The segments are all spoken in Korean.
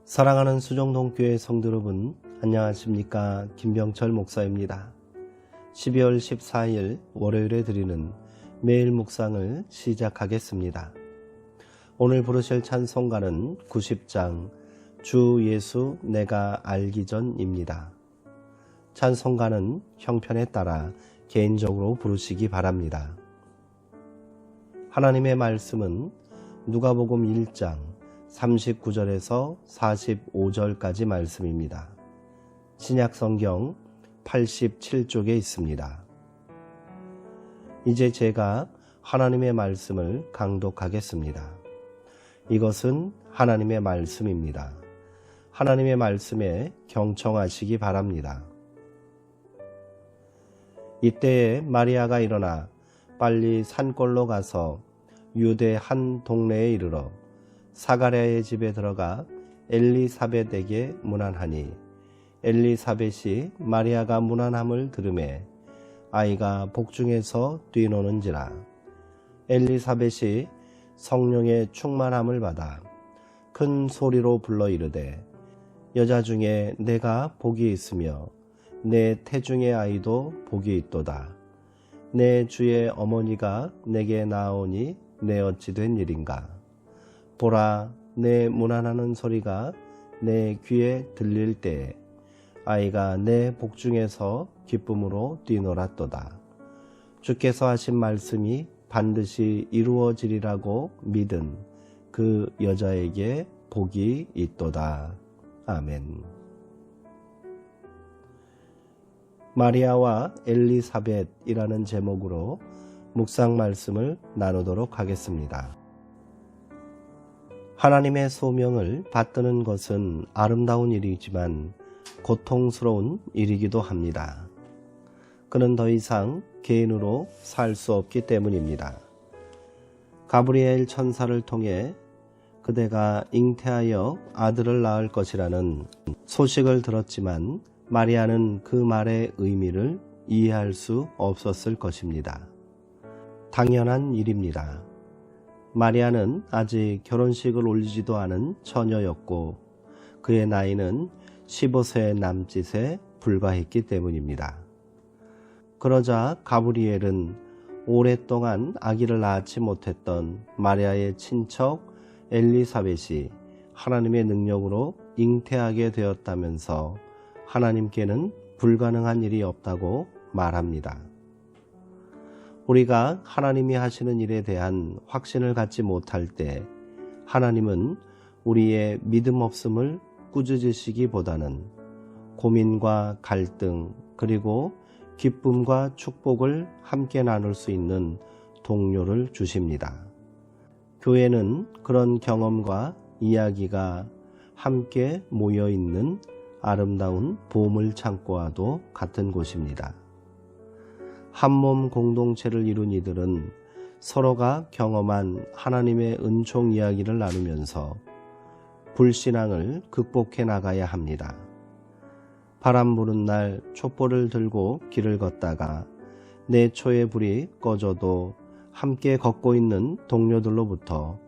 사랑하는 수정동교회 성도 여러분, 안녕하십니까? 김병철 목사입니다. 12월 14일 월요일에 드리는 매일 묵상을 시작하겠습니다. 오늘 부르실 찬송가는 90장 주 예수 내가 알기 전입니다. 찬송가는 형편에 따라 개인적으로 부르시기 바랍니다. 하나님의 말씀은 누가복음 1장 39절에서 45절까지 말씀입니다. 신약성경 87쪽에 있습니다. 이제 제가 하나님의 말씀을 강독하겠습니다. 이것은 하나님의 말씀입니다. 하나님의 말씀에 경청하시기 바랍니다. 이때에 마리아가 일어나 빨리 산골로 가서 유대 한 동네에 이르러 사가랴의 집에 들어가 엘리사벳에게 문안하니 엘리사벳이 마리아가 문안함을 들으매 아이가 복중에서 뛰노는지라. 엘리사벳이 성령의 충만함을 받아 큰 소리로 불러 이르되 여자 중에 내가 복이 있으며 내 태중의 아이도 복이 있도다. 내 주의 어머니가 내게 나오니 내 어찌 된 일인가. 보라, 내 문안하는 소리가 내 귀에 들릴 때에 아이가 내 복중에서 기쁨으로 뛰놀았도다. 주께서 하신 말씀이 반드시 이루어지리라고 믿은 그 여자에게 복이 있도다. 아멘. 마리아와 엘리사벳이라는 제목으로 묵상 말씀을 나누도록 하겠습니다. 하나님의 소명을 받드는 것은 아름다운 일이지만 고통스러운 일이기도 합니다. 그는 더 이상 개인으로 살 수 없기 때문입니다. 가브리엘 천사를 통해 그대가 잉태하여 아들을 낳을 것이라는 소식을 들었지만 마리아는 그 말의 의미를 이해할 수 없었을 것입니다. 당연한 일입니다. 마리아는 아직 결혼식을 올리지도 않은 처녀였고 그의 나이는 15세 남짓에 불과했기 때문입니다. 그러자 가브리엘은 오랫동안 아기를 낳지 못했던 마리아의 친척 엘리사벳이 하나님의 능력으로 잉태하게 되었다면서 하나님께는 불가능한 일이 없다고 말합니다. 우리가 하나님이 하시는 일에 대한 확신을 갖지 못할 때 하나님은 우리의 믿음 없음을 꾸짖으시기보다는 고민과 갈등 그리고 기쁨과 축복을 함께 나눌 수 있는 동료를 주십니다. 교회는 그런 경험과 이야기가 함께 모여있는 아름다운 보물창고와도 같은 곳입니다. 한몸 공동체를 이룬 이들은 서로가 경험한 하나님의 은총 이야기를 나누면서 불신앙을 극복해 나가야 합니다. 바람 부는 날 촛불을 들고 길을 걷다가 내초의 불이 꺼져도 함께 걷고 있는 동료들로부터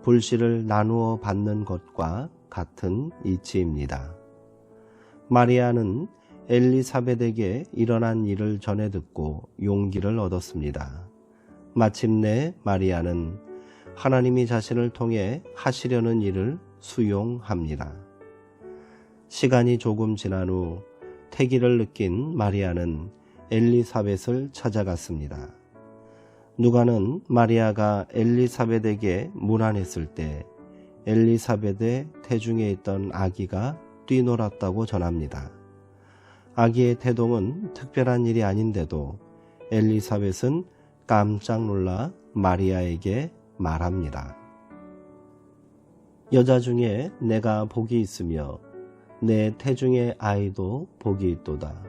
불씨를 나누어 받는 것과 같은 이치입니다. 마리아는 엘리사벳에게 일어난 일을 전해 듣고 용기를 얻었습니다. 마침내 마리아는 하나님이 자신을 통해 하시려는 일을 수용합니다. 시간이 조금 지난 후 태기를 느낀 마리아는 엘리사벳을 찾아갔습니다. 누가는 마리아가 엘리사벳에게 문안했을 때 엘리사벳의 태중에 있던 아기가 뛰놀았다고 전합니다. 아기의 태동은 특별한 일이 아닌데도 엘리사벳은 깜짝 놀라 마리아에게 말합니다. 여자 중에 내가 복이 있으며 내 태중의 아이도 복이 있도다.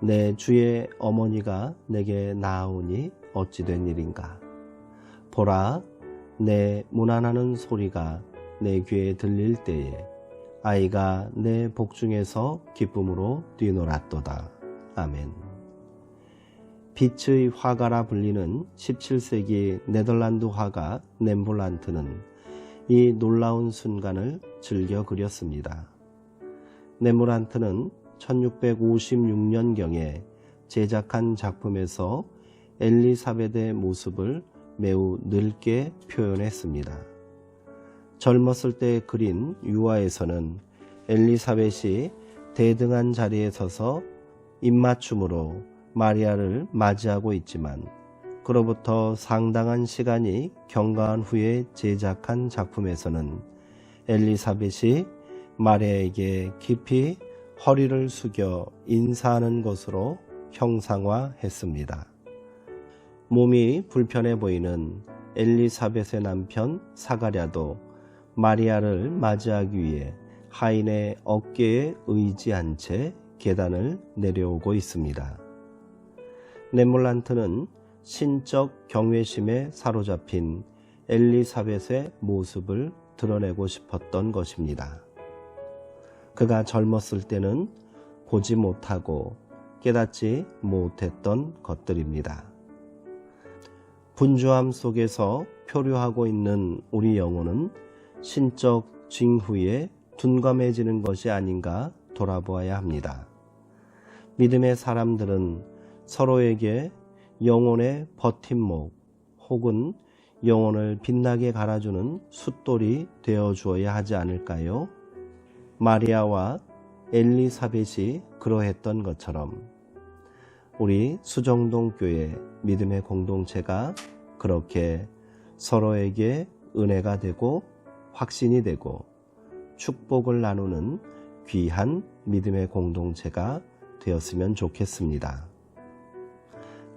내 주의 어머니가 내게 나오니 어찌 된 일인가. 보라, 내 문안하는 소리가 내 귀에 들릴 때에 아이가 내 복중에서 기쁨으로 뛰놀았도다. 아멘. 빛의 화가라 불리는 17세기 네덜란드 화가 렘블란트는 이 놀라운 순간을 즐겨 그렸습니다. 레므란트는 1656년경에 제작한 작품에서 엘리사벳의 모습을 매우 늙게 표현했습니다. 젊었을 때 그린 유화에서는 엘리사벳이 대등한 자리에 서서 입맞춤으로 마리아를 맞이하고 있지만, 그로부터 상당한 시간이 경과한 후에 제작한 작품에서는 엘리사벳이 마리아에게 깊이 허리를 숙여 인사하는 것으로 형상화했습니다. 몸이 불편해 보이는 엘리사벳의 남편 사가랴도 마리아를 맞이하기 위해 하인의 어깨에 의지한 채 계단을 내려오고 있습니다. 레므란트는 신적 경외심에 사로잡힌 엘리사벳의 모습을 드러내고 싶었던 것입니다. 그가 젊었을 때는 보지 못하고 깨닫지 못했던 것들입니다. 분주함 속에서 표류하고 있는 우리 영혼은 신적 징후에 둔감해지는 것이 아닌가 돌아보아야 합니다. 믿음의 사람들은 서로에게 영혼의 버팀목 혹은 영혼을 빛나게 갈아주는 숫돌이 되어 주어야 하지 않을까요? 마리아와 엘리사벳이 그러했던 것처럼 우리 수정동교회 믿음의 공동체가 그렇게 서로에게 은혜가 되고 확신이 되고 축복을 나누는 귀한 믿음의 공동체가 되었으면 좋겠습니다.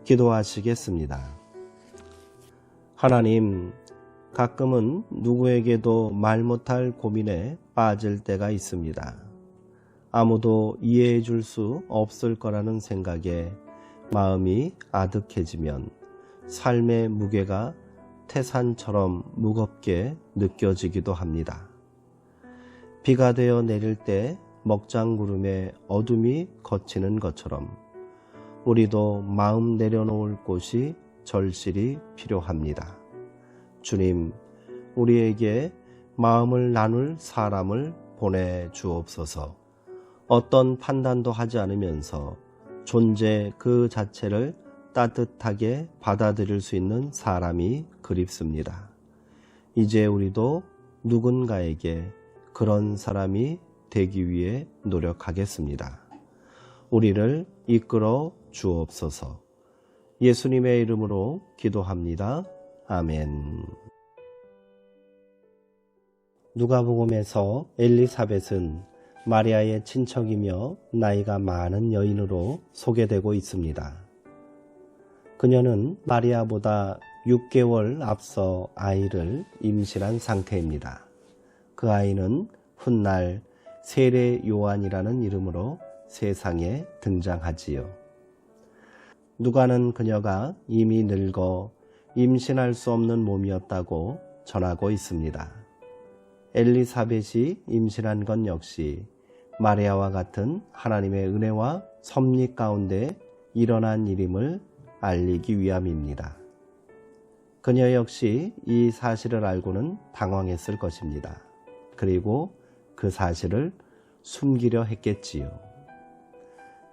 기도하시겠습니다. 하나님, 가끔은 누구에게도 말 못할 고민에 빠질 때가 있습니다. 아무도 이해해 줄 수 없을 거라는 생각에 마음이 아득해지면 삶의 무게가 태산처럼 무겁게 느껴지기도 합니다. 비가 되어 내릴 때 먹장구름에 어둠이 걷히는 것처럼 우리도 마음 내려놓을 곳이 절실히 필요합니다. 주님, 우리에게 마음을 나눌 사람을 보내주옵소서. 어떤 판단도 하지 않으면서 존재 그 자체를 따뜻하게 받아들일 수 있는 사람이 그립습니다. 이제 우리도 누군가에게 그런 사람이 되기 위해 노력하겠습니다. 우리를 이끌어 주옵소서. 예수님의 이름으로 기도합니다. 아멘. 누가복음에서 엘리사벳은 마리아의 친척이며 나이가 많은 여인으로 소개되고 있습니다. 그녀는 마리아보다 6개월 앞서 아이를 임신한 상태입니다. 그 아이는 훗날 세례 요한이라는 이름으로 세상에 등장하지요. 누가는 그녀가 이미 늙어 임신할 수 없는 몸이었다고 전하고 있습니다. 엘리사벳이 임신한 건 역시 마리아와 같은 하나님의 은혜와 섭리 가운데 일어난 일임을 알리기 위함입니다. 그녀 역시 이 사실을 알고는 당황했을 것입니다. 그리고 그 사실을 숨기려 했겠지요.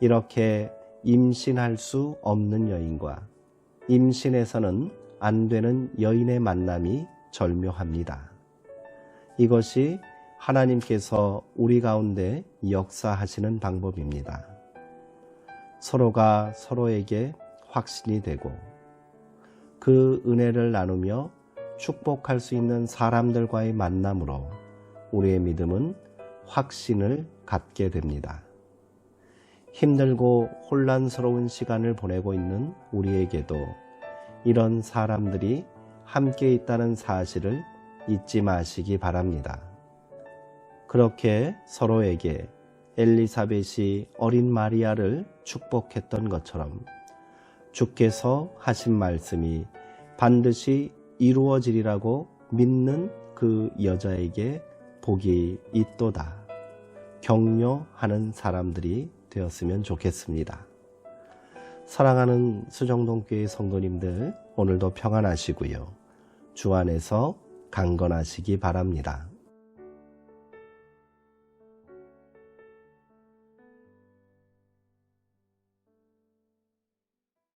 이렇게 임신할 수 없는 여인과 임신해서는 안 되는 여인의 만남이 절묘합니다. 이것이 하나님께서 우리 가운데 역사하시는 방법입니다. 서로가 서로에게 확신이 되고 그 은혜를 나누며 축복할 수 있는 사람들과의 만남으로 우리의 믿음은 확신을 갖게 됩니다. 힘들고 혼란스러운 시간을 보내고 있는 우리에게도 이런 사람들이 함께 있다는 사실을 잊지 마시기 바랍니다. 그렇게 서로에게 엘리사벳이 어린 마리아를 축복했던 것처럼 주께서 하신 말씀이 반드시 이루어지리라고 믿는 그 여자에게 복이 있도다. 격려하는 사람들이 되었으면 좋겠습니다. 사랑하는 수정동교회 성도님들, 오늘도 평안하시고요. 주 안에서 강건하시기 바랍니다.